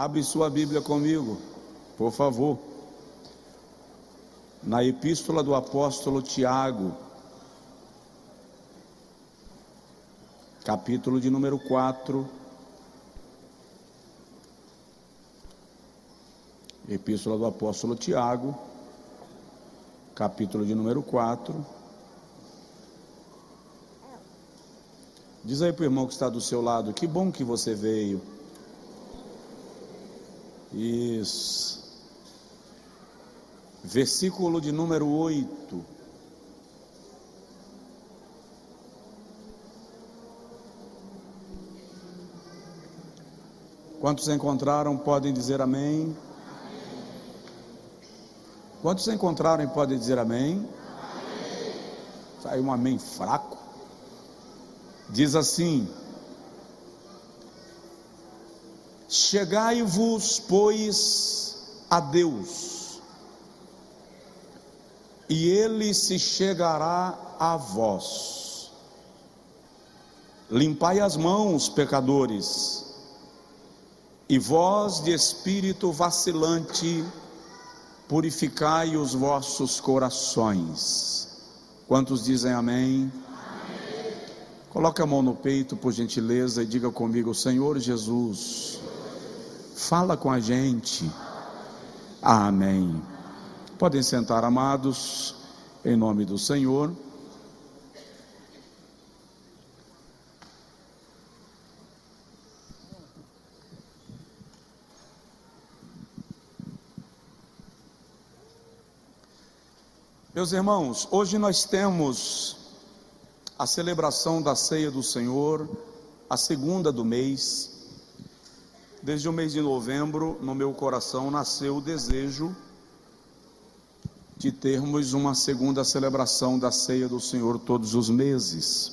Abre sua Bíblia comigo, por favor, na Epístola do Apóstolo Tiago, capítulo de número 4. Epístola do Apóstolo Tiago, capítulo de número 4. Diz aí para o irmão que está do seu lado: que bom que você veio. Isso. Versículo de número 8. Quantos encontraram podem dizer amém? Quantos encontraram e podem dizer amém? Saiu um amém fraco. Diz assim: chegai-vos, pois, a Deus, e Ele se chegará a vós. Limpai as mãos, pecadores, e vós de espírito vacilante, purificai os vossos corações. Quantos dizem amém? Coloque a mão no peito, por gentileza, e diga comigo: Senhor Jesus, fala com a gente. Amém. Podem sentar, amados, em nome do Senhor. Meus irmãos, hoje nós temos a celebração da ceia do Senhor, a segunda do mês. Desde o mês de novembro, no meu coração nasceu o desejo de termos uma segunda celebração da ceia do Senhor todos os meses.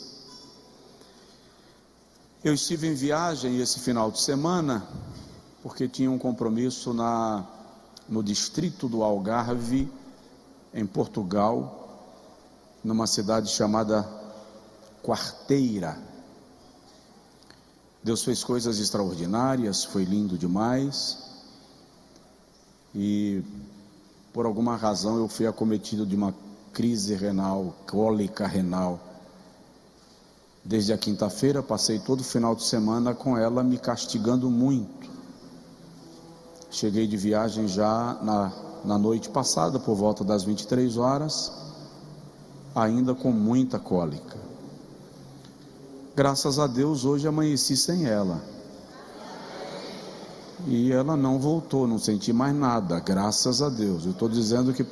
Eu estive em viagem esse final de semana, porque tinha um compromisso no distrito do Algarve, em Portugal, numa cidade chamada Quarteira. Deus fez coisas extraordinárias, foi lindo demais, e por alguma razão eu fui acometido de uma crise renal, cólica renal. Desde a quinta-feira, passei todo o final de semana com ela me castigando muito. Cheguei de viagem já na noite passada, por volta das 23 horas, ainda com muita cólica. Graças a Deus, hoje amanheci sem ela, e ela não voltou, não senti mais nada, graças a Deus. Eu estou dizendo que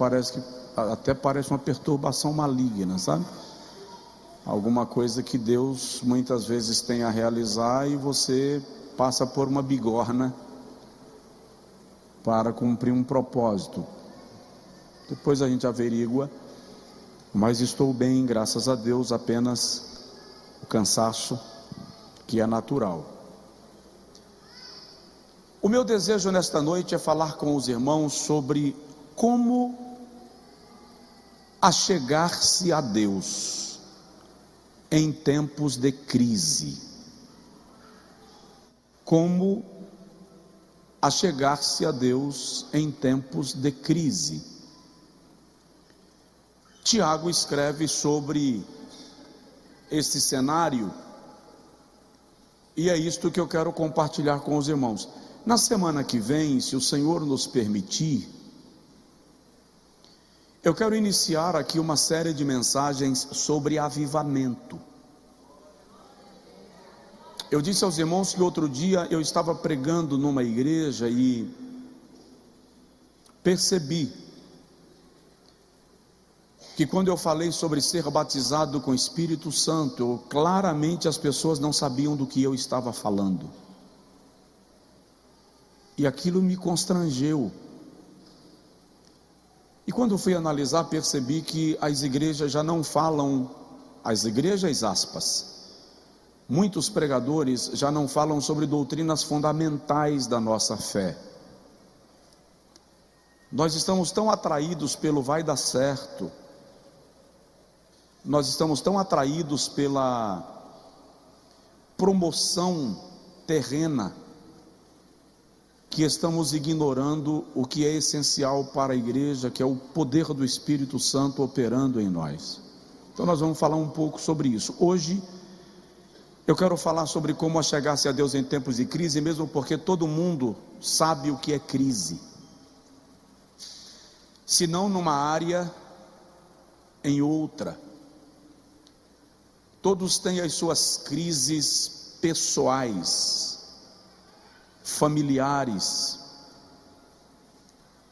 até parece uma perturbação maligna, sabe? Alguma coisa que Deus muitas vezes tem a realizar e você passa por uma bigorna para cumprir um propósito. Depois a gente averigua, mas estou bem, graças a Deus, apenas o cansaço que é natural. O meu desejo nesta noite é falar com os irmãos sobre como achegar-se a Deus em tempos de crise. Como achegar-se a Deus em tempos de crise. Tiago escreve sobre esse cenário, e é isto que eu quero compartilhar com os irmãos. Na semana que vem, se o Senhor nos permitir, eu quero iniciar aqui uma série de mensagens sobre avivamento. Eu disse aos irmãos que outro dia eu estava pregando numa igreja e percebi que quando eu falei sobre ser batizado com o Espírito Santo, claramente as pessoas não sabiam do que eu estava falando. E aquilo me constrangeu. E quando eu fui analisar, percebi que as igrejas já não falam, as igrejas aspas, muitos pregadores já não falam sobre doutrinas fundamentais da nossa fé. Nós estamos tão atraídos pelo vai dar certo, nós estamos tão atraídos pela promoção terrena, que estamos ignorando o que é essencial para a igreja, que é o poder do Espírito Santo operando em nós. Então nós vamos falar um pouco sobre isso. Hoje eu quero falar sobre como achegar-se a Deus em tempos de crise, mesmo porque todo mundo sabe o que é crise. Se não numa área, em outra. Todos têm as suas crises pessoais, familiares,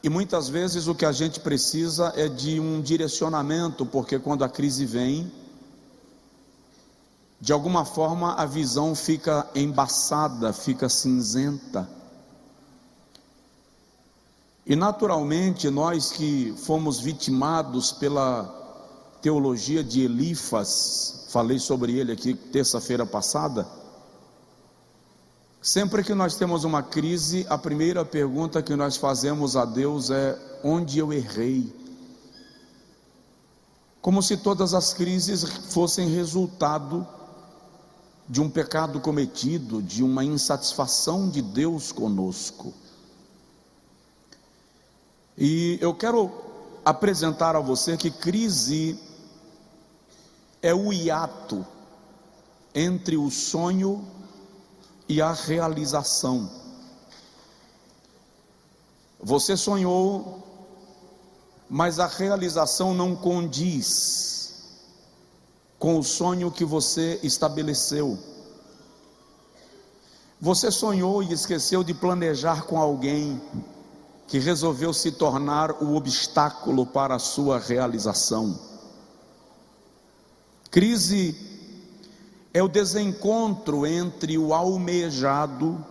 e muitas vezes o que a gente precisa é de um direcionamento, porque quando a crise vem, de alguma forma a visão fica embaçada, fica cinzenta, e naturalmente nós que fomos vitimados pela teologia de Elifas, falei sobre ele aqui terça-feira passada. Sempre que nós temos uma crise, a primeira pergunta que nós fazemos a Deus é: onde eu errei? Como se todas as crises fossem resultado de um pecado cometido, de uma insatisfação de Deus conosco. E eu quero apresentar a você que crise é o hiato entre o sonho e a realização. Você sonhou, mas a realização não condiz com o sonho que você estabeleceu. Você sonhou e esqueceu de planejar com alguém que resolveu se tornar o obstáculo para a sua realização. Crise é o desencontro entre o almejado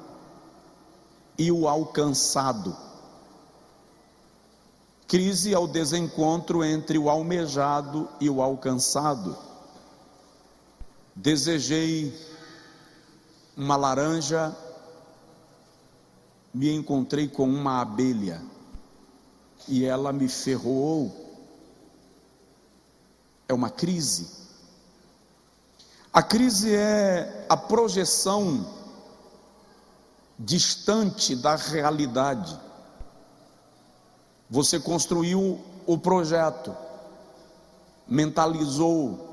e o alcançado. Crise é o desencontro entre o almejado e o alcançado. Desejei uma laranja, me encontrei com uma abelha e ela me ferroou. É uma crise. A crise é a projeção distante da realidade. Você construiu o projeto, mentalizou,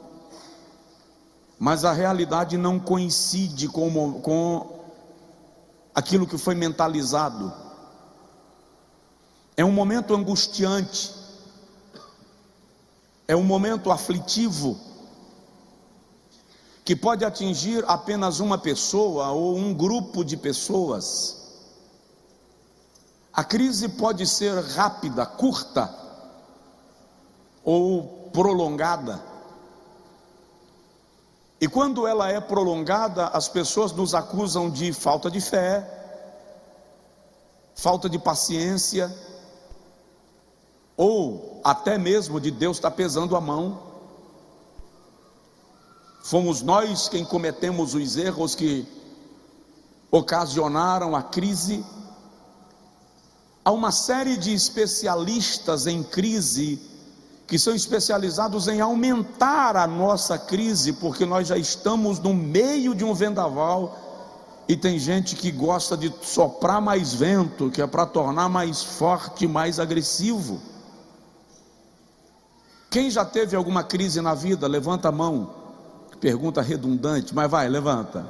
mas a realidade não coincide com aquilo que foi mentalizado. É um momento angustiante, é um momento aflitivo, que pode atingir apenas uma pessoa ou um grupo de pessoas. A crise pode ser rápida, curta ou prolongada. E quando ela é prolongada, as pessoas nos acusam de falta de fé, falta de paciência, ou até mesmo de Deus estar pesando a mão. Fomos nós quem cometemos os erros que ocasionaram a crise. Há uma série de especialistas em crise que são especializados em aumentar a nossa crise, porque nós já estamos no meio de um vendaval e tem gente que gosta de soprar mais vento, que é para tornar mais forte, mais agressivo. Quem já teve alguma crise na vida? Levanta a mão. Pergunta redundante, mas vai, levanta.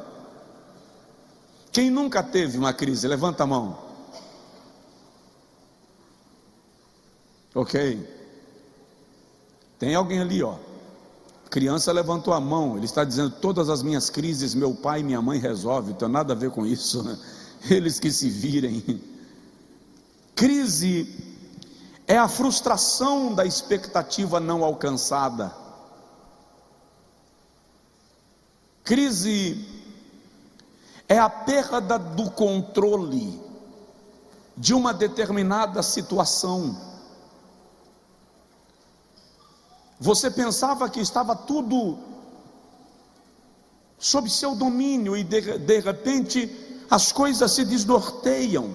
Quem nunca teve uma crise? Levanta a mão. Ok. Tem alguém ali, ó. Criança levantou a mão. Ele está dizendo: todas as minhas crises meu pai e minha mãe resolvem. Não tem nada a ver com isso, né? Eles que se virem. Crise é a frustração da expectativa não alcançada. Crise é a perda do controle de uma determinada situação. Você pensava que estava tudo sob seu domínio e de repente as coisas se desnorteiam.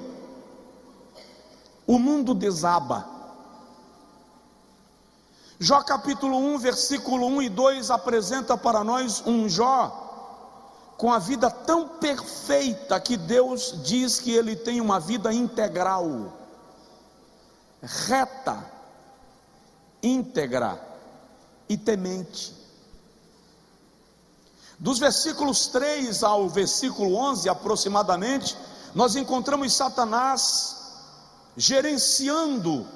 O mundo desaba. Jó capítulo 1, versículo 1 e 2 apresenta para nós um Jó com a vida tão perfeita que Deus diz que ele tem uma vida integral, reta, íntegra e temente. Dos versículos 3 ao versículo 11 aproximadamente, nós encontramos Satanás gerenciando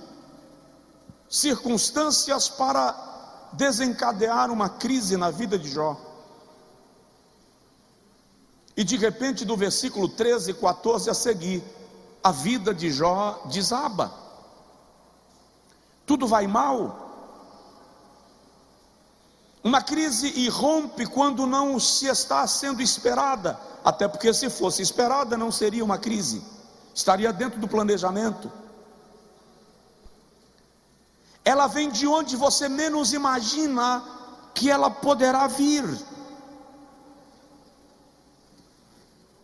circunstâncias para desencadear uma crise na vida de Jó. E de repente, do versículo 13 e 14 a seguir, a vida de Jó desaba. Tudo vai mal. Uma crise irrompe quando não se está sendo esperada, até porque se fosse esperada não seria uma crise, estaria dentro do planejamento. Ela vem de onde você menos imagina que ela poderá vir.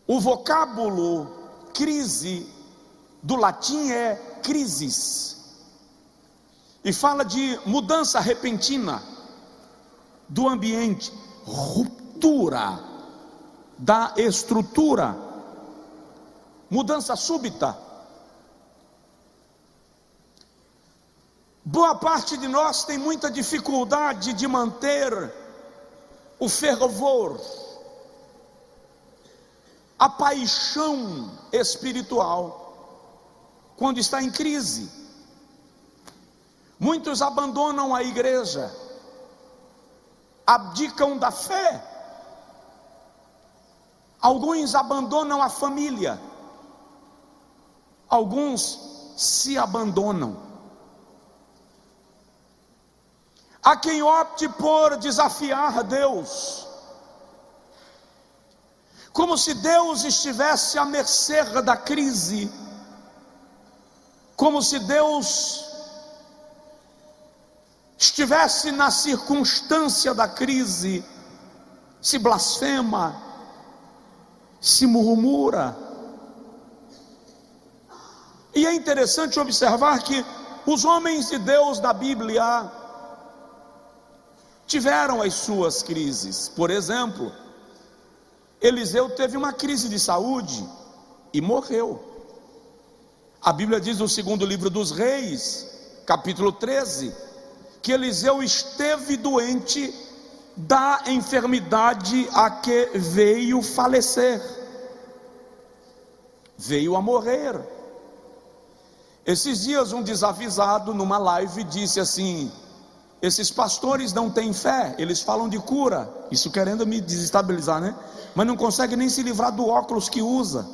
O vocábulo crise do latim é crisis, e fala de mudança repentina do ambiente, ruptura da estrutura, mudança súbita. Boa parte de nós tem muita dificuldade de manter o fervor, a paixão espiritual, quando está em crise. Muitos abandonam a igreja, abdicam da fé, alguns abandonam a família, alguns se abandonam. Há quem opte por desafiar Deus, como se Deus estivesse à mercê da crise, como se Deus estivesse na circunstância da crise. Se blasfema, se murmura. E é interessante observar que os homens de Deus da Bíblia tiveram as suas crises. Por exemplo, Eliseu teve uma crise de saúde e morreu. A Bíblia diz no segundo livro dos Reis, capítulo 13, que Eliseu esteve doente da enfermidade a que veio falecer, veio a morrer. Esses dias um desavisado numa live disse assim: esses pastores não têm fé, eles falam de cura, isso querendo me desestabilizar, né? Mas não consegue nem se livrar do óculos que usa.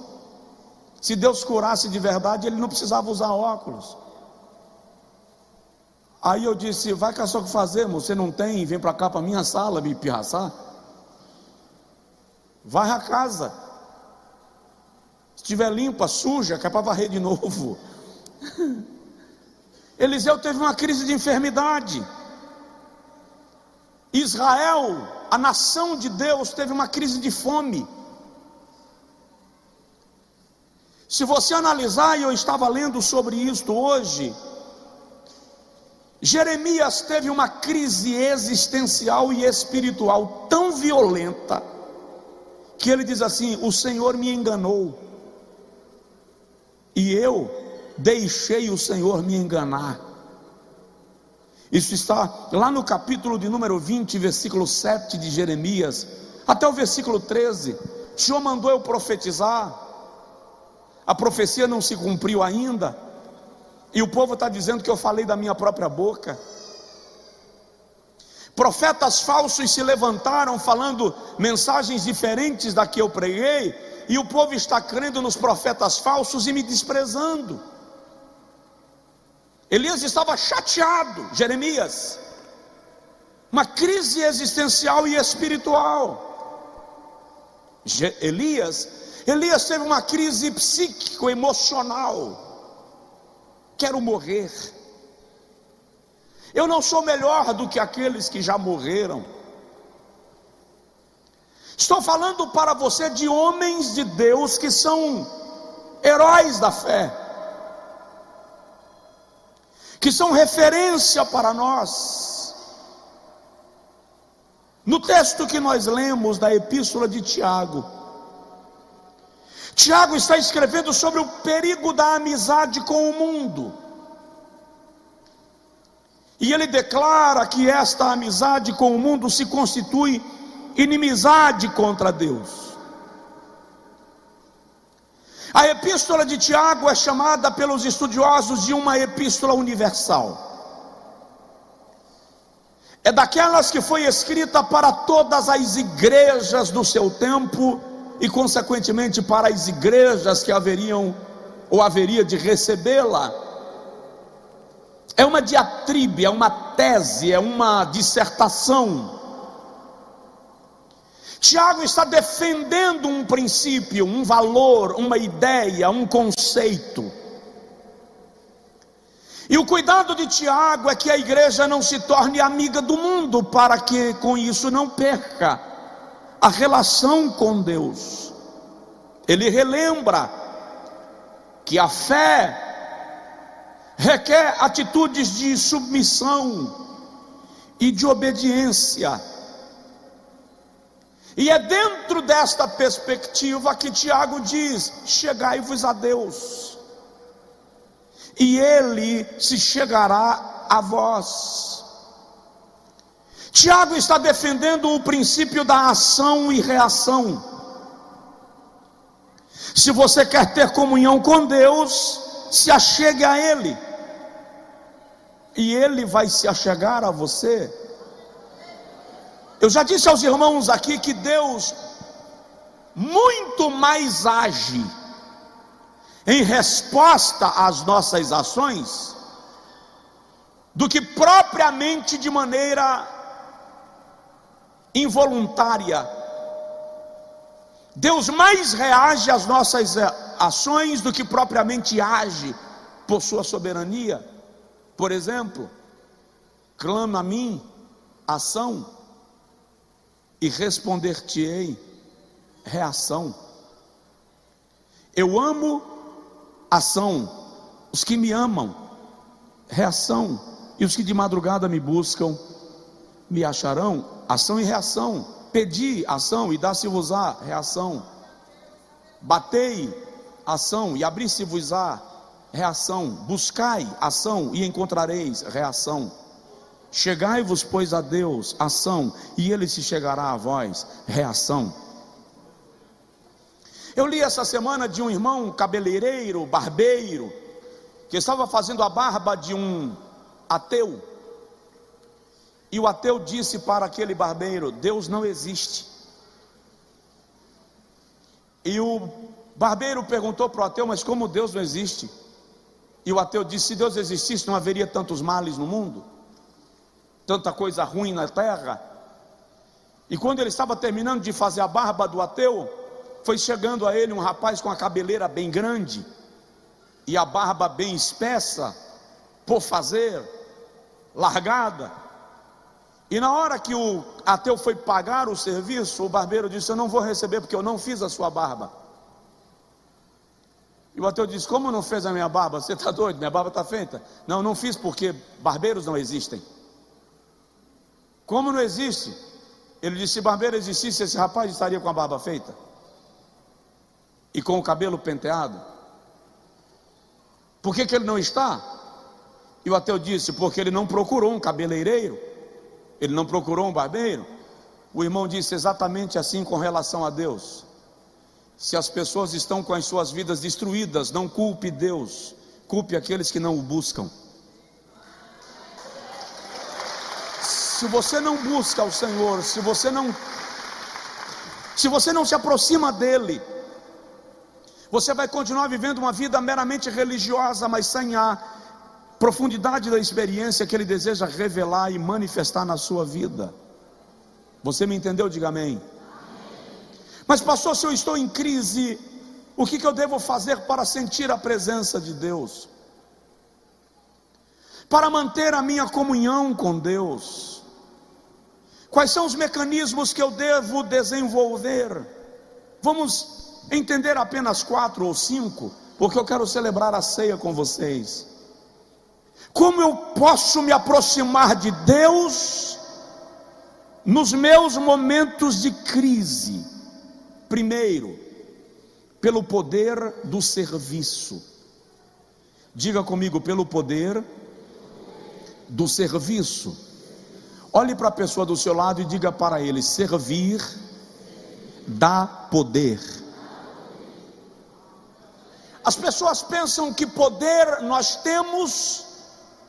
Se Deus curasse de verdade, ele não precisava usar óculos. Aí eu disse: vai caçar o que fazer, você não tem, vem para cá para minha sala me pirraçar. Vai à casa, se estiver limpa, suja, que é para varrer de novo. Eliseu teve uma crise de enfermidade. Israel, a nação de Deus, teve uma crise de fome. Se você analisar, e eu estava lendo sobre isto hoje, Jeremias teve uma crise existencial e espiritual tão violenta, que ele diz assim: o Senhor me enganou, e eu deixei o Senhor me enganar. Isso está lá no capítulo de número 20, versículo 7 de Jeremias, até o versículo 13. O Senhor mandou eu profetizar, a profecia não se cumpriu ainda, e o povo está dizendo que eu falei da minha própria boca. Profetas falsos se levantaram falando mensagens diferentes da que eu preguei, e o povo está crendo nos profetas falsos e me desprezando. Elias estava chateado, Jeremias, uma crise existencial e espiritual. Elias teve uma crise psíquico-emocional. Quero morrer, eu não sou melhor do que aqueles que já morreram. Estou falando para você de homens de Deus que são heróis da fé, que são referência para nós. No texto que nós lemos da Epístola de Tiago, Tiago está escrevendo sobre o perigo da amizade com o mundo. E ele declara que esta amizade com o mundo se constitui inimizade contra Deus. A Epístola de Tiago é chamada pelos estudiosos de uma epístola universal. É daquelas que foi escrita para todas as igrejas do seu tempo e consequentemente para as igrejas que haveriam ou haveria de recebê-la. É uma diatribe, é uma tese, é uma dissertação. Tiago está defendendo um princípio, um valor, uma ideia, um conceito. E o cuidado de Tiago é que a igreja não se torne amiga do mundo, para que com isso não perca a relação com Deus. Ele relembra que a fé requer atitudes de submissão e de obediência. E é dentro desta perspectiva que Tiago diz: chegai-vos a Deus, e Ele se chegará a vós. Tiago está defendendo o princípio da ação e reação. Se você quer ter comunhão com Deus, se achegue a Ele, e Ele vai se achegar a você. Eu já disse aos irmãos aqui que Deus muito mais age em resposta às nossas ações do que propriamente de maneira involuntária. Deus mais reage às nossas ações do que propriamente age por sua soberania. Por exemplo, clama a mim, ação, e responder-te-ei, reação. Eu amo, ação. Os que me amam, reação. E os que de madrugada me buscam, me acharão, ação e reação. Pedi, ação, e dá-se-vos-á, reação. Batei, ação, e abri-se-vos-á, reação. Buscai, ação, e encontrareis, reação. Chegai-vos, pois, a Deus, ação, e Ele se chegará a vós, reação. Eu li essa semana de um irmão cabeleireiro, barbeiro, que estava fazendo a barba de um ateu, e o ateu disse para aquele barbeiro: Deus não existe. E o barbeiro perguntou para o ateu: mas como Deus não existe? E o ateu disse: se Deus existisse, não haveria tantos males no mundo, tanta coisa ruim na terra. E quando ele estava terminando de fazer a barba do ateu, foi chegando a ele um rapaz com a cabeleira bem grande e a barba bem espessa, por fazer, largada. E na hora que o ateu foi pagar o serviço, o barbeiro disse: eu não vou receber porque eu não fiz a sua barba. E o ateu disse: como não fez a minha barba? Você está doido? Minha barba está feita. Não, não fiz porque barbeiros não existem. Como não existe? Ele disse: se barbeiro existisse, esse rapaz estaria com a barba feita e com o cabelo penteado. Por que ele não está? E o ateu disse: porque ele não procurou um cabeleireiro, ele não procurou um barbeiro. O irmão disse: exatamente assim com relação a Deus. Se as pessoas estão com as suas vidas destruídas, não culpe Deus, culpe aqueles que não o buscam. Se você não busca o Senhor, se você não se aproxima dele, você vai continuar vivendo uma vida meramente religiosa, mas sem a profundidade da experiência que ele deseja revelar e manifestar na sua vida. Você me entendeu? Diga amém. Mas pastor, se eu estou em crise, o que eu devo fazer para sentir a presença de Deus? Para manter a minha comunhão com Deus? Quais são os mecanismos que eu devo desenvolver? Vamos entender apenas 4 ou 5, porque eu quero celebrar a ceia com vocês. Como eu posso me aproximar de Deus nos meus momentos de crise, primeiro, pelo poder do serviço. Diga comigo, pelo poder do serviço. Olhe para a pessoa do seu lado e diga para ele: servir dá poder. As pessoas pensam que poder nós temos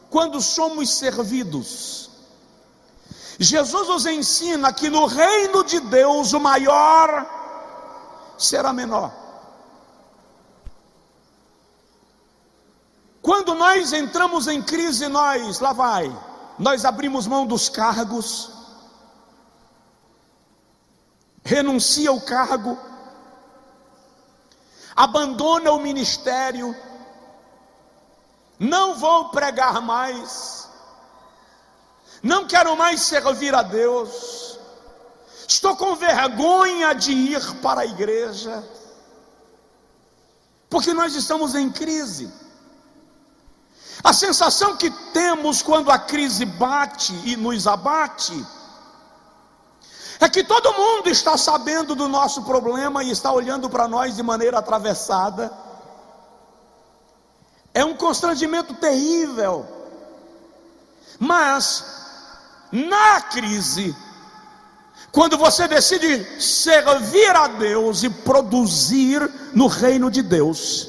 quando somos servidos. Jesus nos ensina que no reino de Deus o maior será menor. Quando nós entramos em crise, nós abrimos mão dos cargos, renuncia ao cargo, abandona o ministério, não vou pregar mais, não quero mais servir a Deus, estou com vergonha de ir para a igreja, porque nós estamos em crise. A sensação que temos quando a crise bate e nos abate é que todo mundo está sabendo do nosso problema e está olhando para nós de maneira atravessada. É um constrangimento terrível. Mas na crise, quando você decide servir a Deus e produzir no reino de Deus,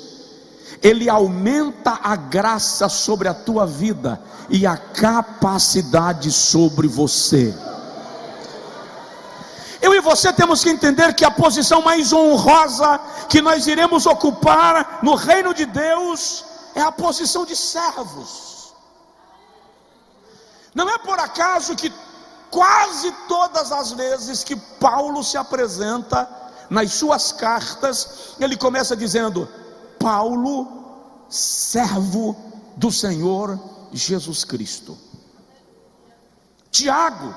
Ele aumenta a graça sobre a tua vida e a capacidade sobre você. Eu e você temos que entender que a posição mais honrosa que nós iremos ocupar no reino de Deus é a posição de servos. Não é por acaso que quase todas as vezes que Paulo se apresenta nas suas cartas, ele começa dizendo: Paulo, servo do Senhor Jesus Cristo. Tiago,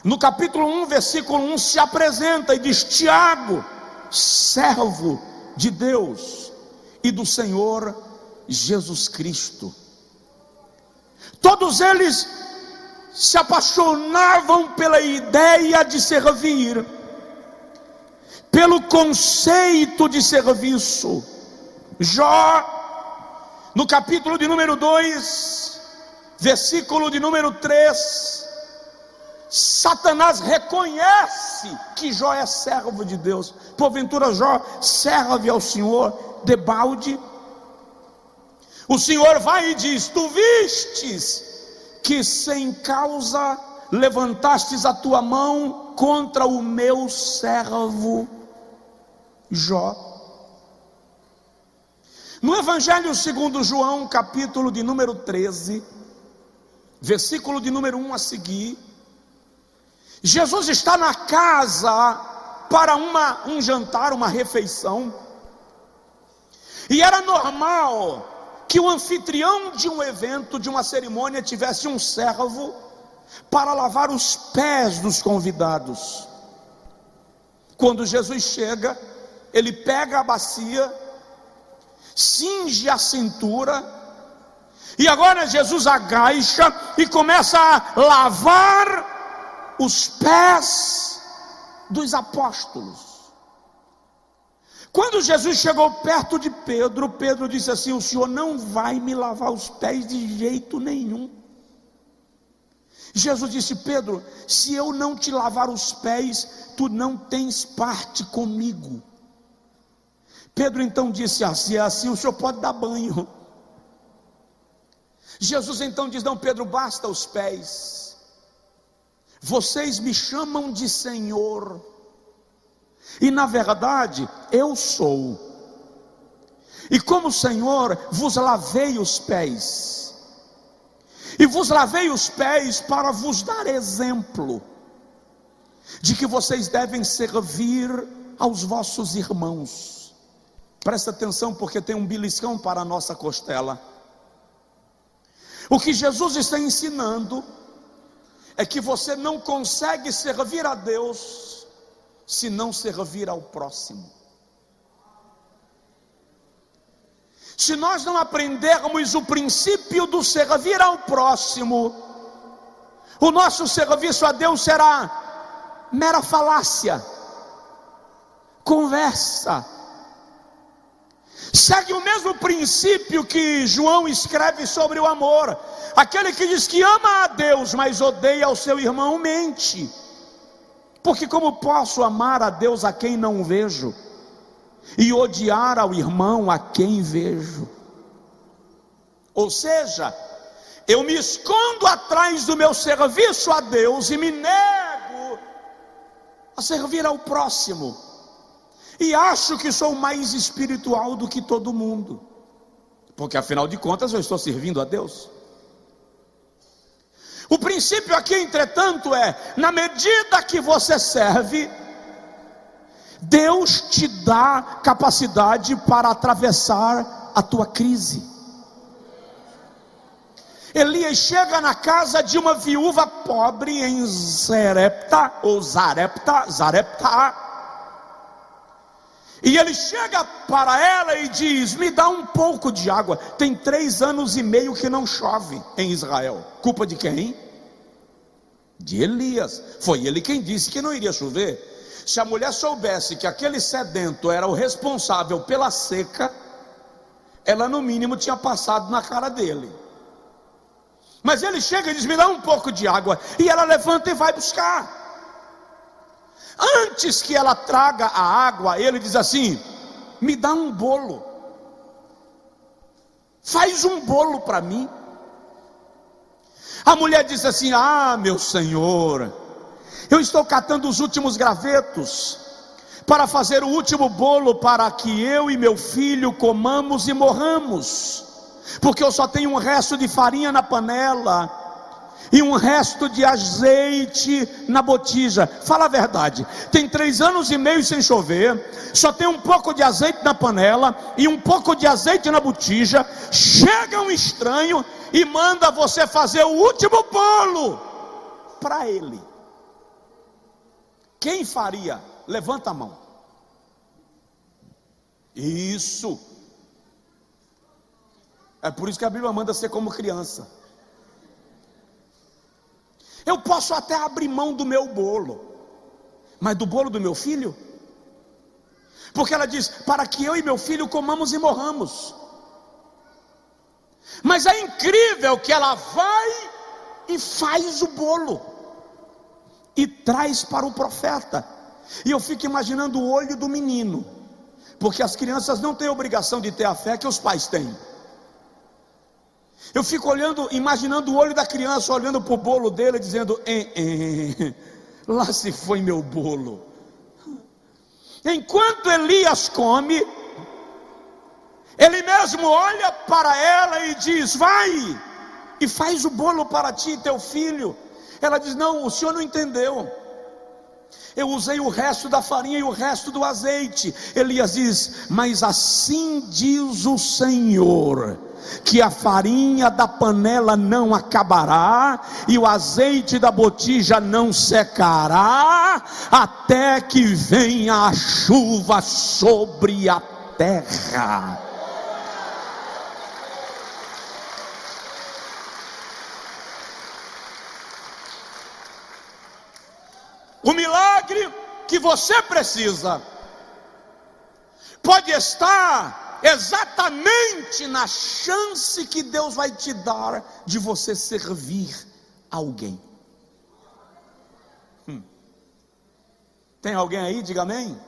no capítulo 1, versículo 1, se apresenta e diz: Tiago, servo de Deus e do Senhor Jesus Cristo. Todos eles se apaixonavam pela ideia de servir, pelo conceito de serviço. Jó, no capítulo de número 2, versículo de número 3, Satanás reconhece que Jó é servo de Deus. Porventura Jó serve ao Senhor debalde? O Senhor vai e diz: tu vistes que sem causa levantastes a tua mão contra o meu servo Jó. No Evangelho segundo João, capítulo de número 13, versículo de número 1 a seguir, Jesus está na casa para um jantar, uma refeição, e era normal que o anfitrião de um evento, de uma cerimônia, tivesse um servo para lavar os pés dos convidados. Quando Jesus chega, ele pega a bacia, cinge a cintura, e agora Jesus agacha e começa a lavar os pés dos apóstolos. Quando Jesus chegou perto de Pedro, Pedro disse assim: o Senhor não vai me lavar os pés de jeito nenhum. Jesus disse: Pedro, se eu não te lavar os pés, tu não tens parte comigo. Pedro então disse: se é assim, o Senhor pode dar banho. Jesus então diz: não, Pedro, basta os pés. Vocês me chamam de Senhor, e na verdade eu sou, e como Senhor vos lavei os pés, e vos lavei os pés para vos dar exemplo de que vocês devem servir aos vossos irmãos. Presta atenção, porque tem um beliscão para a nossa costela. O que Jesus está ensinando é que você não consegue servir a Deus se não servir ao próximo. Se nós não aprendermos o princípio do servir ao próximo, o nosso serviço a Deus será mera falácia, conversa. Segue o mesmo princípio que João escreve sobre o amor. Aquele que diz que ama a Deus, mas odeia o seu irmão, mente. Porque como posso amar a Deus a quem não vejo, e odiar ao irmão a quem vejo? Ou seja, eu me escondo atrás do meu serviço a Deus e me nego a servir ao próximo, e acho que sou mais espiritual do que todo mundo, porque afinal de contas eu estou servindo a Deus. O princípio aqui, entretanto, é: na medida que você serve, Deus te dá capacidade para atravessar a tua crise. Elias chega na casa de uma viúva pobre em Zarepta, e ele chega para ela e diz: me dá um pouco de água. Tem 3 anos e meio que não chove em Israel. Culpa de quem? De Elias. Foi ele quem disse que não iria chover. Se a mulher soubesse que aquele sedento era o responsável pela seca, ela no mínimo tinha passado na cara dele. Mas ele chega e diz: me dá um pouco de água. E ela levanta e vai buscar. Antes que ela traga a água, ele diz assim: me dá um bolo, faz um bolo para mim. A mulher diz assim: ah, meu senhor, eu estou catando os últimos gravetos para fazer o último bolo, para que eu e meu filho comamos e morramos, porque eu só tenho um resto de farinha na panela e um resto de azeite na botija. Fala a verdade, tem 3 anos e meio sem chover, só tem um pouco de azeite na panela e um pouco de azeite na botija. Chega um estranho e manda você fazer o último bolo para ele. Quem faria? Levanta a mão. Isso. É por isso que a Bíblia manda ser como criança. Eu posso até abrir mão do meu bolo, mas do bolo do meu filho? Porque ela diz: para que eu e meu filho comamos e morramos. Mas é incrível que ela vai e faz o bolo e traz para o profeta. E eu fico imaginando o olho do menino, porque as crianças não têm obrigação de ter a fé que os pais têm. Eu fico imaginando o olho da criança, olhando para o bolo dele, dizendo: lá se foi meu bolo. Enquanto Elias come, ele mesmo olha para ela e diz: vai e faz o bolo para ti e teu filho. Ela diz: não, o senhor não entendeu. Eu usei o resto da farinha e o resto do azeite. Elias diz: mas assim diz o Senhor, que a farinha da panela não acabará e o azeite da botija não secará, até que venha a chuva sobre a terra. O milagre que você precisa pode estar exatamente na chance que Deus vai te dar de você servir alguém. Tem alguém aí? Diga amém.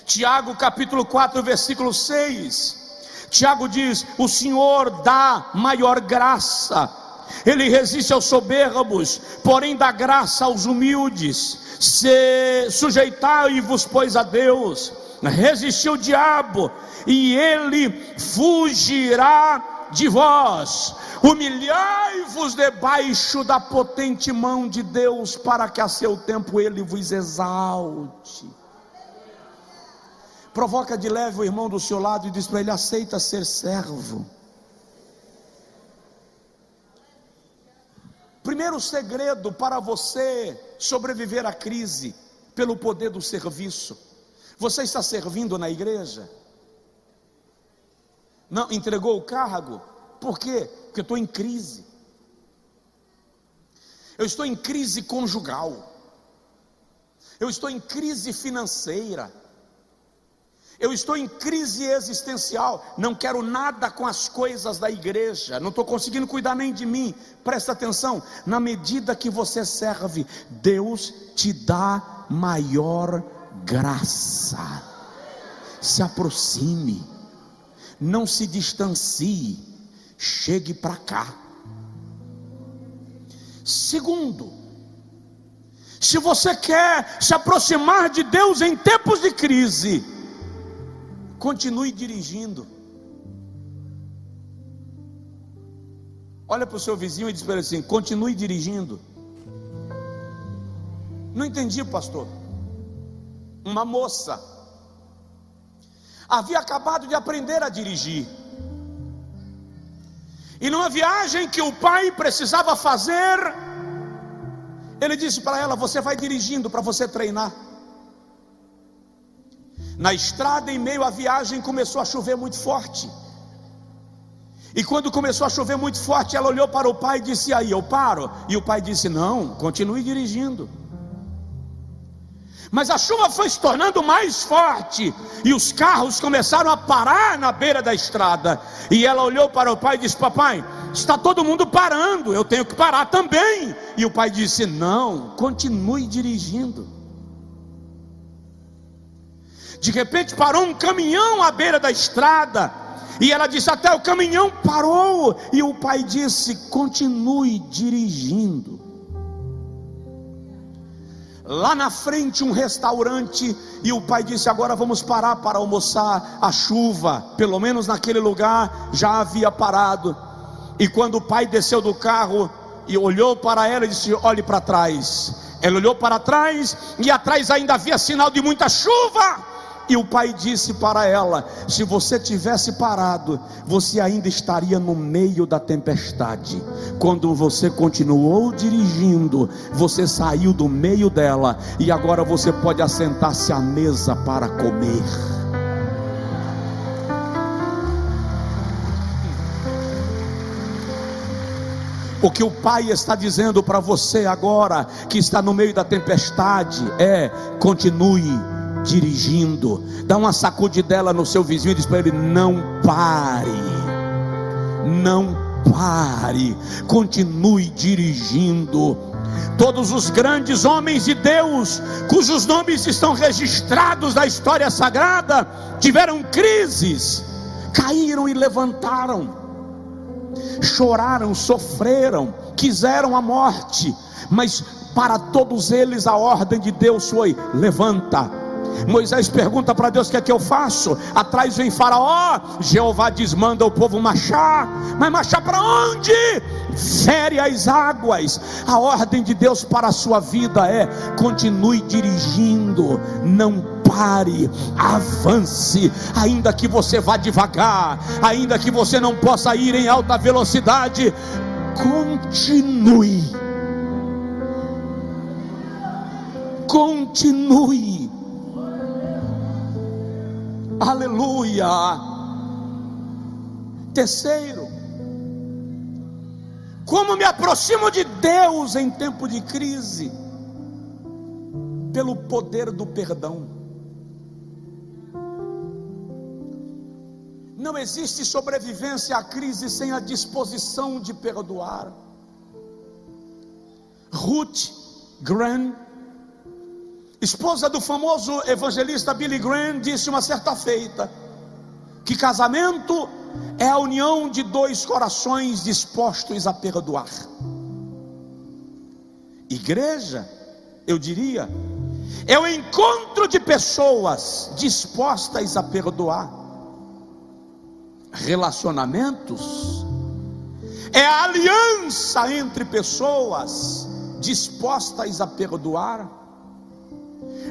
Tiago capítulo 4 versículo 6. Tiago diz: o Senhor dá maior graça, Ele resiste aos soberbos, porém dá graça aos humildes. Sujeitai-vos, pois, a Deus, resisti ao diabo, e ele fugirá de vós. Humilhai-vos debaixo da potente mão de Deus, para que a seu tempo ele vos exalte. Provoca de leve o irmão do seu lado e diz para ele: aceita ser servo. Primeiro segredo para você sobreviver à crise, pelo poder do serviço. Você está servindo na igreja? Não entregou o cargo? Por quê? Porque eu estou em crise. eu estou em crise conjugal, eu estou em crise financeira, eu estou em crise existencial, não quero nada com as coisas da igreja, não estou conseguindo cuidar nem de mim. Presta atenção, na medida que você serve, Deus te dá maior graça. Se aproxime, não se distancie, chegue para cá. Segundo, se você quer se aproximar de Deus em tempos de crise, continue dirigindo. Olha para o seu vizinho e diz para ele assim: continue dirigindo. Não entendi, pastor. Uma moça havia acabado de aprender a dirigir, e numa viagem que o pai precisava fazer, ele disse para ela: você vai dirigindo para você treinar. Na estrada, em meio à viagem, começou a chover muito forte. E quando começou a chover muito forte, ela olhou para o pai e disse: aí, eu paro? E o pai disse: não, continue dirigindo. Mas a chuva foi se tornando mais forte, e os carros começaram a parar na beira da estrada. E ela olhou para o pai e disse: papai, está todo mundo parando, eu tenho que parar também. E o pai disse: não, continue dirigindo. De repente parou um caminhão à beira da estrada, e ela disse: até o caminhão parou. E o pai disse: continue dirigindo. Lá na frente um restaurante, e o pai disse: agora vamos parar para almoçar. A chuva, pelo menos naquele lugar, já havia parado. E quando o pai desceu do carro e olhou para ela e disse: olhe para trás. Ela olhou para trás, e atrás ainda havia sinal de muita chuva. E o pai disse para ela: se você tivesse parado, você ainda estaria no meio da tempestade. Quando você continuou dirigindo, você saiu do meio dela, e agora você pode assentar-se à mesa para comer. O que o pai está dizendo para você agora, que está no meio da tempestade, é: continue dirigindo. Dá uma sacudidela no seu vizinho e diz para ele: não pare, não pare, continue dirigindo. Todos os grandes homens de Deus, cujos nomes estão registrados na história sagrada, tiveram crises, caíram e levantaram, choraram, sofreram, quiseram a morte, mas para todos eles a ordem de Deus foi: levanta. Moisés pergunta para Deus: o que é que eu faço? Atrás vem Faraó. Jeová diz: manda o povo marchar. Mas marchar para onde? Fere as águas. A ordem de Deus para a sua vida é: continue dirigindo, não pare, avance. Ainda que você vá devagar, ainda que você não possa ir em alta velocidade, continue. Continue. Aleluia. Terceiro, como me aproximo de Deus em tempo de crise? Pelo poder do perdão. Não existe sobrevivência à crise sem a disposição de perdoar. Ruth Graham, esposa do famoso evangelista Billy Graham, disse uma certa feita que casamento é a união de dois corações dispostos a perdoar. Igreja, eu diria, é o encontro de pessoas dispostas a perdoar. Relacionamentos é a aliança entre pessoas dispostas a perdoar.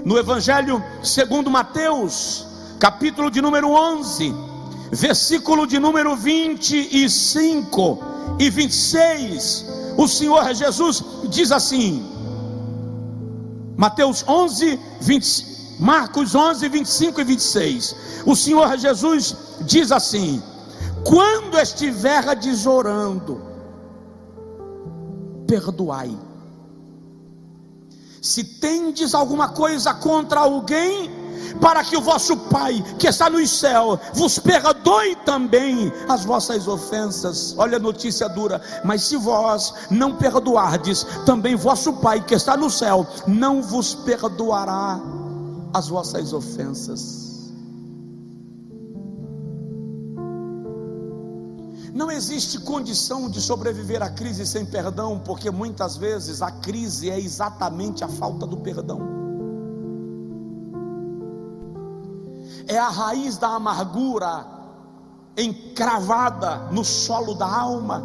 No Evangelho segundo Mateus, capítulo de número 11, versículo de número 25 e 26, o Senhor Jesus diz assim, Mateus 11, 20, Marcos 11, 25 e 26, o Senhor Jesus diz assim: quando estiverdes orando, perdoai Se tendes alguma coisa contra alguém, para que o vosso Pai que está no céu vos perdoe também as vossas ofensas. Olha a notícia dura. Mas se vós não perdoardes, também vosso Pai que está no céu não vos perdoará as vossas ofensas. Não existe condição de sobreviver à crise sem perdão, porque muitas vezes a crise é exatamente a falta do perdão. É a raiz da amargura encravada no solo da alma.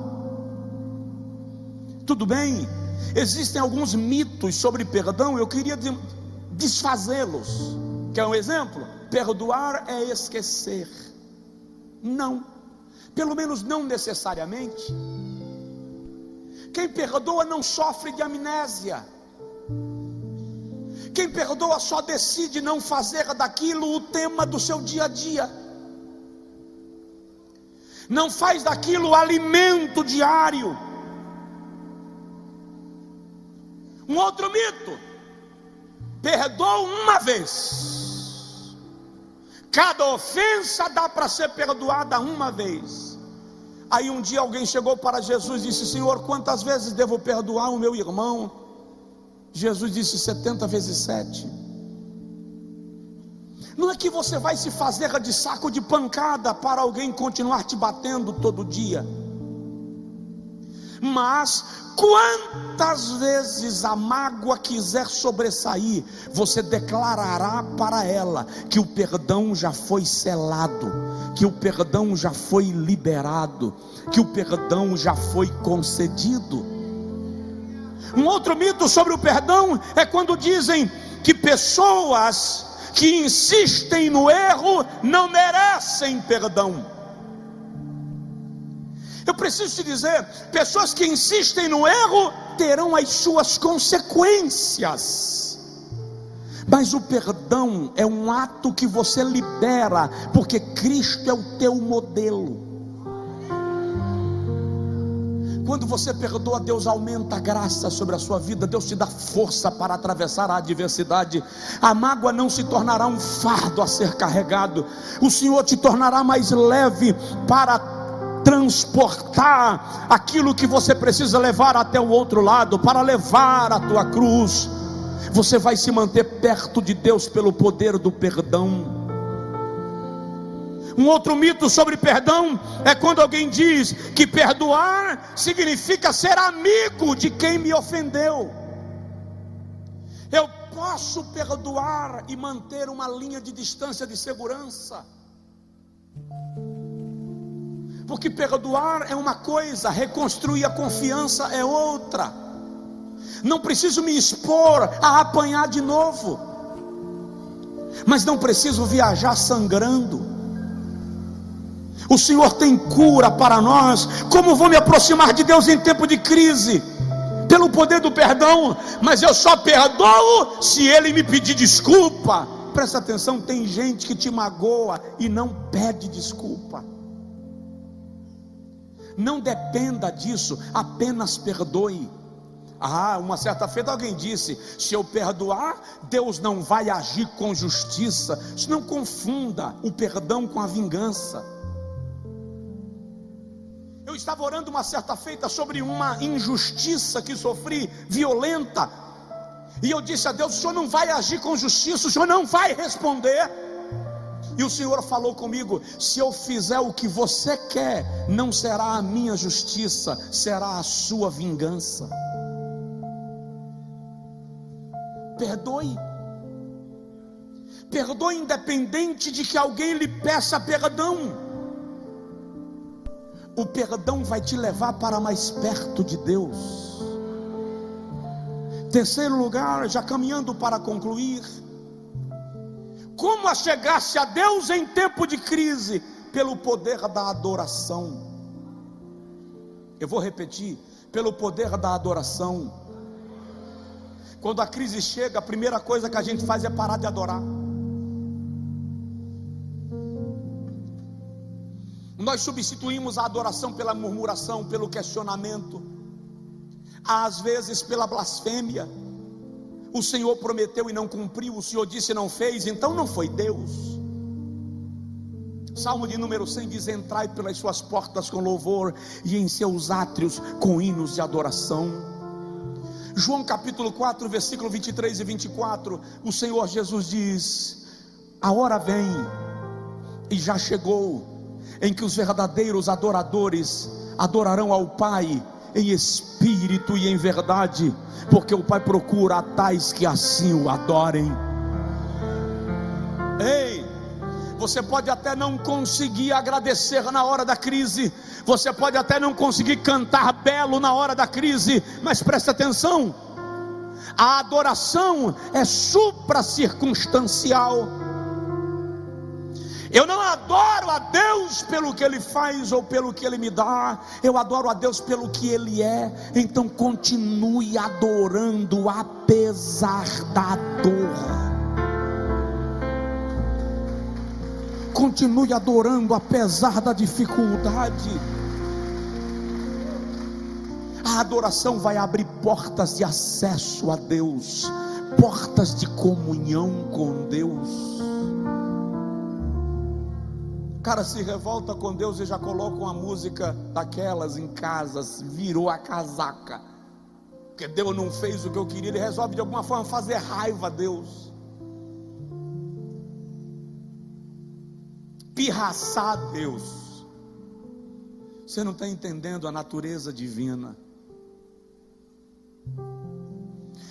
Tudo bem, existem alguns mitos sobre perdão, eu queria desfazê-los. Quer um exemplo? Perdoar é esquecer. Não, pelo menos não necessariamente. Quem perdoa não sofre de amnésia. Quem perdoa só decide não fazer daquilo o tema do seu dia a dia. Não faz daquilo o alimento diário. Um outro mito: perdoa uma vez. Cada ofensa dá para ser perdoada uma vez. Aí um dia alguém chegou para Jesus e disse: Senhor, quantas vezes devo perdoar o meu irmão? Jesus disse 70 vezes 7. Não é que você vai se fazer de saco de pancada para alguém continuar te batendo todo dia. Mas quantas vezes a mágoa quiser sobressair, você declarará para ela que o perdão já foi selado, que o perdão já foi liberado, que o perdão já foi concedido. Um outro mito sobre o perdão é quando dizem que pessoas que insistem no erro não merecem perdão. Eu preciso te dizer, pessoas que insistem no erro terão as suas consequências. Mas o perdão é um ato que você libera, porque Cristo é o teu modelo. Quando você perdoa, Deus aumenta a graça sobre a sua vida. Deus te dá força para atravessar a adversidade. A mágoa não se tornará um fardo a ser carregado. O Senhor te tornará mais leve para transportar aquilo que você precisa levar até o outro lado, para levar a tua cruz. Você vai se manter perto de Deus pelo poder do perdão. Um outro mito sobre perdão é quando alguém diz que perdoar significa ser amigo de quem me ofendeu. Eu posso perdoar e manter uma linha de distância de segurança, porque perdoar é uma coisa, reconstruir a confiança é outra. Não preciso me expor a apanhar de novo, mas não preciso viajar sangrando. O Senhor tem cura para nós. Como vou me aproximar de Deus em tempo de crise? Pelo poder do perdão. Mas eu só perdoo se Ele me pedir desculpa. Presta atenção, tem gente que te magoa e não pede desculpa. Não dependa disso, apenas perdoe. Uma certa feita alguém disse: se eu perdoar, Deus não vai agir com justiça. Isso não confunda o perdão com a vingança. Eu estava orando uma certa feita sobre uma injustiça que sofri, violenta, e eu disse a Deus: o Senhor não vai agir com justiça, o Senhor não vai responder. E o Senhor falou comigo: se eu fizer o que você quer, não será a minha justiça, será a sua vingança. Perdoe. Perdoe independente de que alguém lhe peça perdão. O perdão vai te levar para mais perto de Deus. Terceiro lugar, já caminhando para concluir, como achegar-se a Deus em tempo de crise? Pelo poder da adoração. Eu vou repetir: pelo poder da adoração. Quando a crise chega, a primeira coisa que a gente faz é parar de adorar. Nós substituímos a adoração pela murmuração, pelo questionamento, às vezes pela blasfêmia. o Senhor prometeu e não cumpriu, o Senhor disse e não fez, então não foi Deus. Salmo de número 100 diz: entrai pelas suas portas com louvor e em seus átrios com hinos de adoração. João capítulo 4, versículo 23 e 24, o Senhor Jesus diz: a hora vem, e já chegou, em que os verdadeiros adoradores adorarão ao Pai em espírito e em verdade, porque o Pai procura a tais que assim o adorem. Ei, você pode até não conseguir agradecer na hora da crise, você pode até não conseguir cantar belo na hora da crise, mas presta atenção, a adoração é supracircunstancial. Eu não adoro a Deus pelo que Ele faz ou pelo que Ele me dá, eu adoro a Deus pelo que Ele é. Então continue adorando apesar da dor, continue adorando apesar da dificuldade. A adoração vai abrir portas de acesso a Deus, portas de comunhão com Deus. O cara se revolta com Deus e já coloca uma música daquelas em casa, virou a casaca, porque Deus não fez o que eu queria. Ele resolve de alguma forma fazer raiva a Deus, pirraçar a Deus. Você não está entendendo a natureza divina.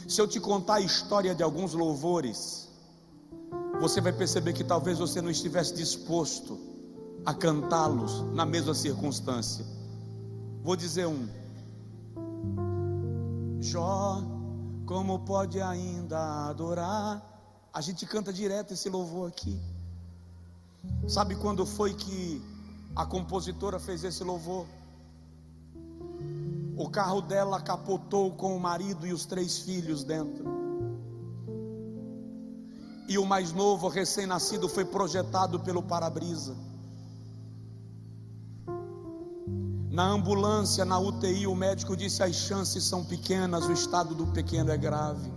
Se eu te contar a história de alguns louvores, você vai perceber que talvez você não estivesse disposto a cantá-los na mesma circunstância. Vou dizer um: Jó, como pode ainda adorar? A gente canta direto esse louvor aqui. Sabe quando foi que a compositora fez esse louvor? O carro dela capotou com o marido e os 3 filhos dentro, e o mais novo, recém-nascido, foi projetado pelo para-brisa. Na ambulância, na UTI, o médico disse: as chances são pequenas, o estado do pequeno é grave.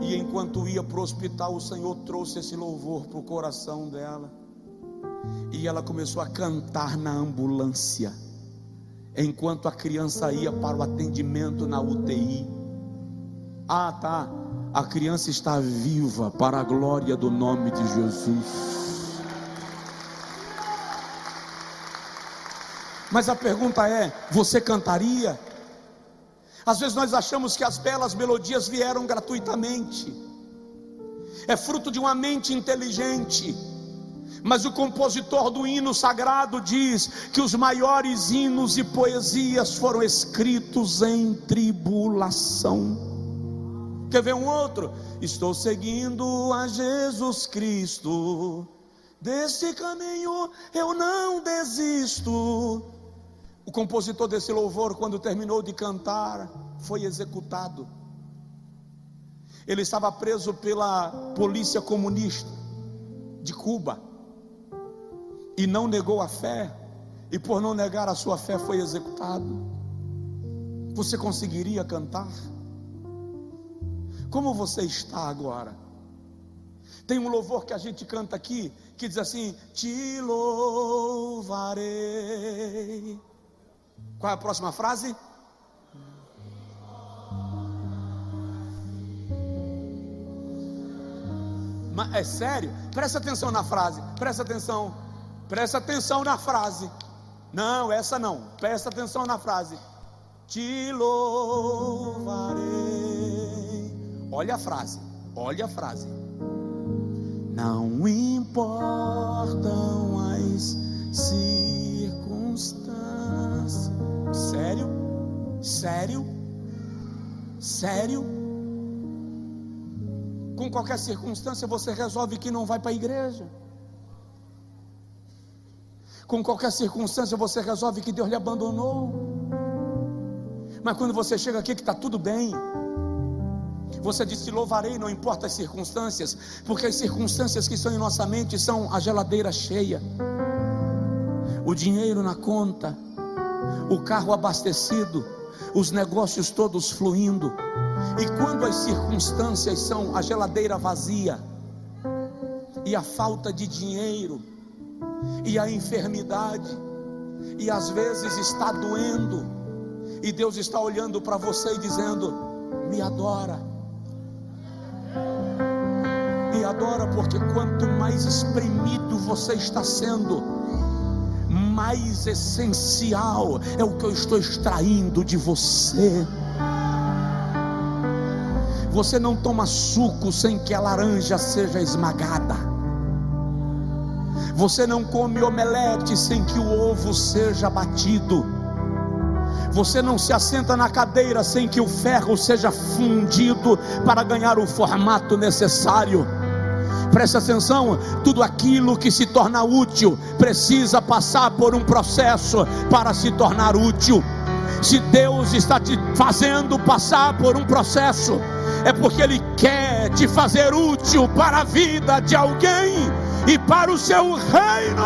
E enquanto ia para o hospital, o Senhor trouxe esse louvor para o coração dela, e ela começou a cantar na ambulância, enquanto a criança ia para o atendimento na UTI. Ah, tá, a criança está viva para a glória do nome de Jesus. Mas a pergunta é: você cantaria? Às vezes nós achamos que as belas melodias vieram gratuitamente, é fruto de uma mente inteligente. Mas o compositor do hino sagrado diz que os maiores hinos e poesias foram escritos em tribulação. Quer ver um outro? Estou seguindo a Jesus Cristo, desse caminho eu não desisto. O compositor desse louvor, quando terminou de cantar, foi executado. Ele estava preso pela polícia comunista de Cuba e não negou a fé, e por não negar a sua fé foi executado. Você conseguiria cantar? Como você está agora? Tem um louvor que a gente canta aqui, que diz assim: te louvarei. Qual é a próxima frase? Mas é sério? Presta atenção na frase. Presta atenção. Presta atenção na frase. Não, essa não. Presta atenção na frase. Te louvarei. Olha a frase. Olha a frase. Não importam as circunstâncias. Sério? Sério? Sério? Com qualquer circunstância você resolve que não vai para a igreja. Com qualquer circunstância você resolve que Deus lhe abandonou. Mas quando você chega aqui que está tudo bem, você diz: louvarei, não importa as circunstâncias, porque as circunstâncias que estão em nossa mente são a geladeira cheia, o dinheiro na conta, o carro abastecido, os negócios todos fluindo. E quando as circunstâncias são a geladeira vazia, e a falta de dinheiro, e a enfermidade, e às vezes está doendo, e Deus está olhando para você e dizendo: me adora, porque quanto mais espremido você está sendo, mais essencial é o que eu estou extraindo de você. Você não toma suco sem que a laranja seja esmagada. Você não come omelete sem que o ovo seja batido. Você não se assenta na cadeira sem que o ferro seja fundido para ganhar o formato necessário. Preste atenção, tudo aquilo que se torna útil precisa passar por um processo para se tornar útil. Se Deus está te fazendo passar por um processo, é porque Ele quer te fazer útil para a vida de alguém e para o seu reino.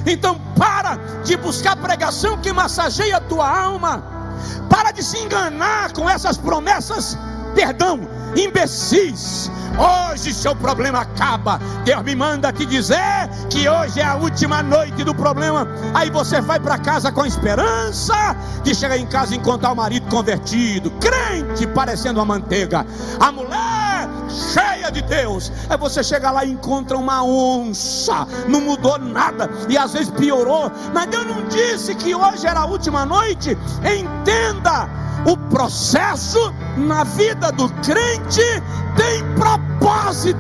Então para de buscar pregação que massageia a tua alma. Para de se enganar com essas promessas, imbecis. Hoje seu problema acaba. Deus me manda te dizer que hoje é a última noite do problema. Aí você vai para casa com esperança de chegar em casa e encontrar o marido convertido, crente, parecendo uma manteiga, a mulher cheia de Deus. Aí você chega lá e encontra uma onça, não mudou nada, e às vezes piorou. Mas Deus não disse que hoje era a última noite. Entenda, o processo na vida do crente tem propósito.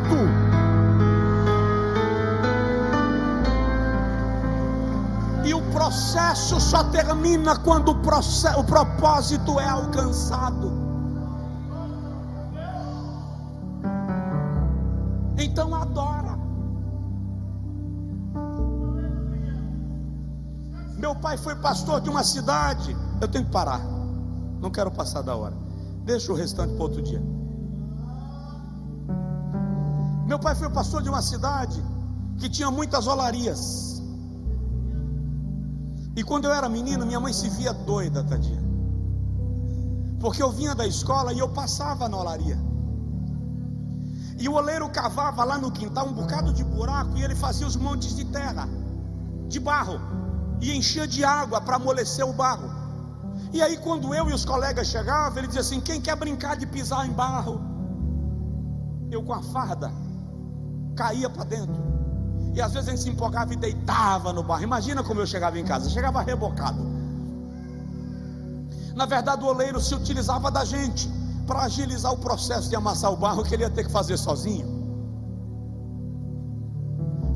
E o processo só termina quando o propósito é alcançado. Então adora. Meu pai foi pastor de uma cidade. Eu tenho que parar, não quero passar da hora. Deixa o restante para outro dia. Meu pai foi pastor de uma cidade que tinha muitas olarias. E quando eu era menino, minha mãe se via doida, tadinha, porque eu vinha da escola e eu passava na olaria. E o oleiro cavava lá no quintal um bocado de buraco, e ele fazia os montes de terra, de barro, e enchia de água para amolecer o barro. E aí quando eu e os colegas chegavam, ele dizia assim: quem quer brincar de pisar em barro? Eu com a farda caía para dentro, e às vezes a gente se empolgava e deitava no barro. Imagina como eu chegava em casa, chegava rebocado. Na verdade o oleiro se utilizava da gente para agilizar o processo de amassar o barro que ele ia ter que fazer sozinho.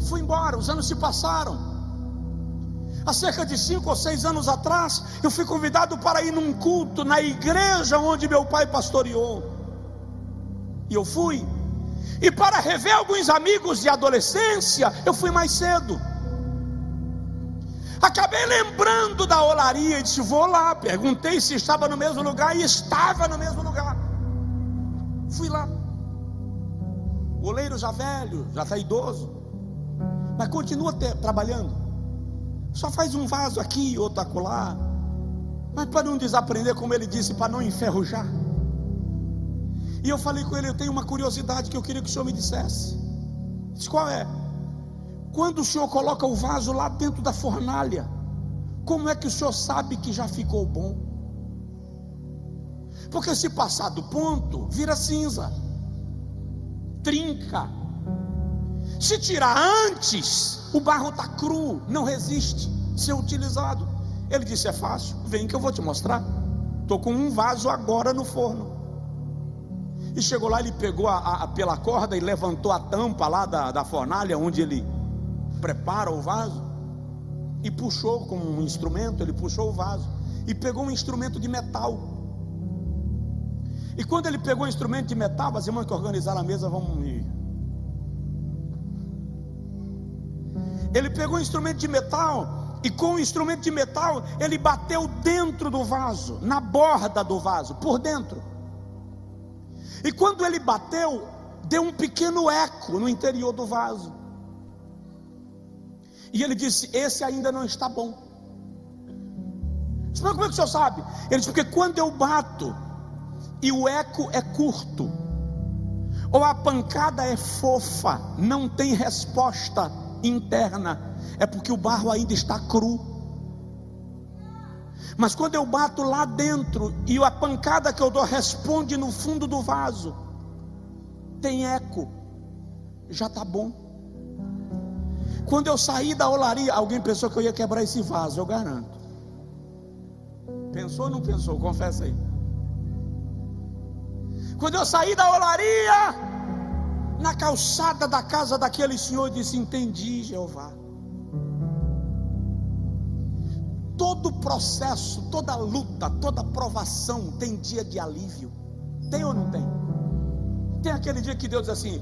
Fui embora, os anos se passaram. Há cerca de 5 ou 6 anos atrás, eu fui convidado para ir num culto na igreja onde meu pai pastoreou. E eu fui. E para rever alguns amigos de adolescência, eu fui mais cedo. Acabei lembrando da olaria e disse: vou lá. Perguntei se estava no mesmo lugar, e estava no mesmo lugar. Fui lá. O oleiro já velho, já está idoso, mas continua trabalhando. Só faz um vaso aqui e outro acolá, mas para não desaprender, como ele disse, para não enferrujar. E eu falei com ele: eu tenho uma curiosidade que eu queria que o senhor me dissesse. Disse: qual é? Quando o senhor coloca o vaso lá dentro da fornalha, como é que o senhor sabe que já ficou bom? Porque se passar do ponto, vira cinza, trinca. Se tirar antes, o barro está cru, não resiste ser utilizado. Ele disse: é fácil, vem que eu vou te mostrar. Estou com um vaso agora no forno. E chegou lá, ele pegou pela corda e levantou a tampa lá da fornalha, onde ele prepara o vaso, e puxou com um instrumento. Ele puxou o vaso e pegou um instrumento de metal. E quando ele pegou o instrumento de metal, as irmãs que organizaram a mesa vão me... Ele pegou o instrumento de metal, e com o instrumento de metal ele bateu dentro do vaso, na borda do vaso, por dentro. E quando ele bateu, deu um pequeno eco no interior do vaso. E ele disse: esse ainda não está bom. Mas como é que o senhor sabe? Ele disse: porque quando eu bato e o eco é curto, ou a pancada é fofa, não tem resposta interna, é porque o barro ainda está cru. Mas quando eu bato lá dentro e a pancada que eu dou responde no fundo do vaso, tem eco, já está bom. Quando eu saí da olaria, alguém pensou que eu ia quebrar esse vaso, eu garanto. Pensou ou não pensou? Confessa aí. Quando eu saí da olaria, na calçada da casa daquele senhor, eu disse: entendi, Jeová. Todo processo, toda luta, toda provação tem dia de alívio. Tem ou não tem? Tem aquele dia que Deus diz assim: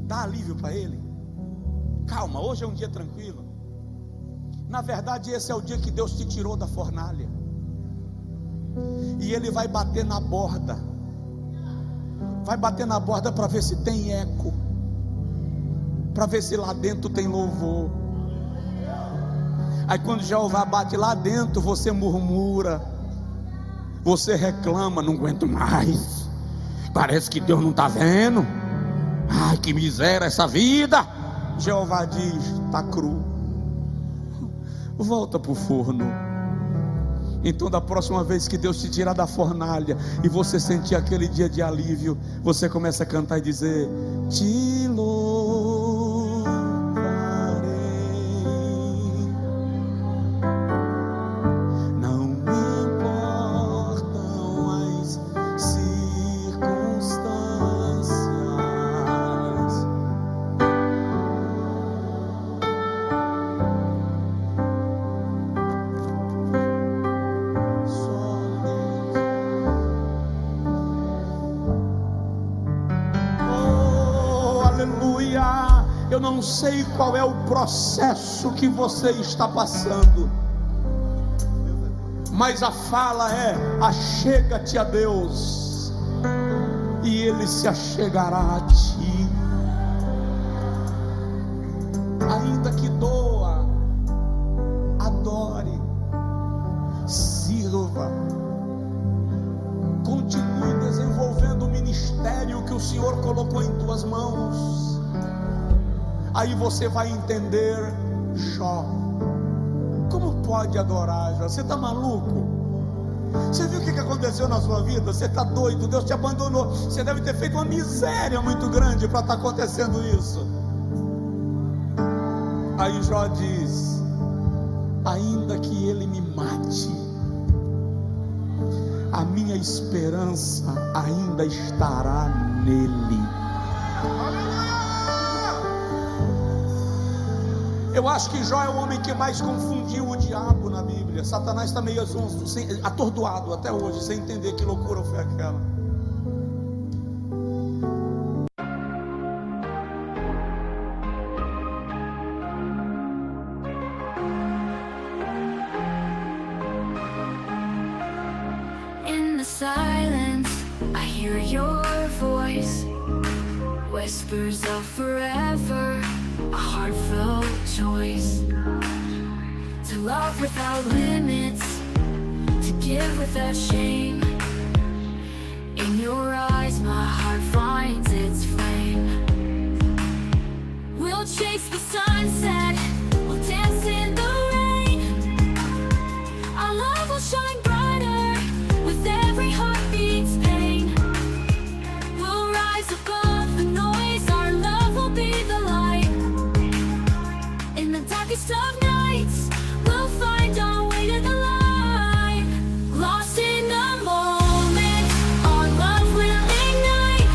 dá alívio para ele. Calma, hoje é um dia tranquilo. Na verdade, esse é o dia que Deus te tirou da fornalha, e Ele vai bater na borda. Vai bater na borda para ver se tem eco, para ver se lá dentro tem louvor. Aí quando Jeová bate lá dentro, você murmura, você reclama: não aguento mais, parece que Deus não está vendo, ai que miséria essa vida. Jeová diz: está cru, volta para o forno. Então da próxima vez que Deus te tirar da fornalha e você sentir aquele dia de alívio, você começa a cantar e dizer: te louvarei, não me importam as circunstâncias. Eu não sei qual é o processo que você está passando, mas a fala é: achega-te a Deus e Ele se achegará a ti. Ainda que doa, adore, sirva, continue desenvolvendo o ministério que o Senhor colocou em tuas mãos. Aí você vai entender Jó. Como pode adorar, Jó? Você está maluco? Você viu o que aconteceu na sua vida? Você está doido, Deus te abandonou. Você deve ter feito uma miséria muito grande para estar acontecendo isso. Aí Jó diz: ainda que ele me mate, a minha esperança ainda estará nele. Eu acho que Jó é o homem que mais confundiu o diabo na Bíblia. Satanás está meio atordoado até hoje, sem entender que loucura foi aquela. In the silence, I hear your voice, whispers of forever. A heartfelt choice to love without limits, to give without shame. In your eyes my heart finds its flame. We'll chase the sunset, we'll dance in the rain. Our love will shine brighter with every heartbeat's pain. We'll rise above the noise, our love will be the light. In the darkest of nights, we'll find our way to the light. Lost in the moment, our love will ignite.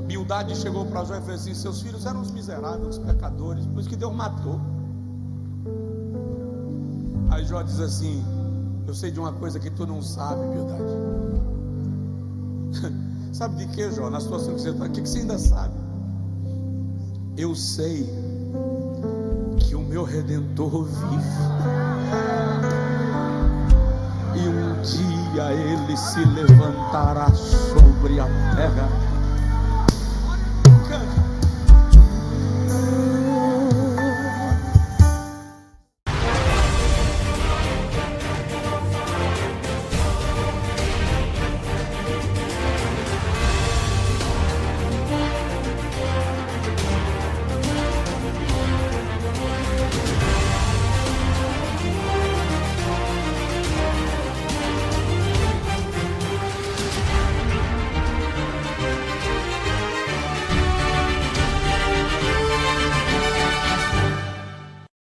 Bildade chegou para Jó e fez assim: seus filhos eram os miseráveis, os pecadores, por isso que Deus matou. Aí Jó diz assim: eu sei de uma coisa que tu não sabe, Bildade. Sabe de que, Jó? Na situação que você está, o que você ainda sabe? Eu sei que o meu Redentor vive, e um dia ele se levantará sobre a terra.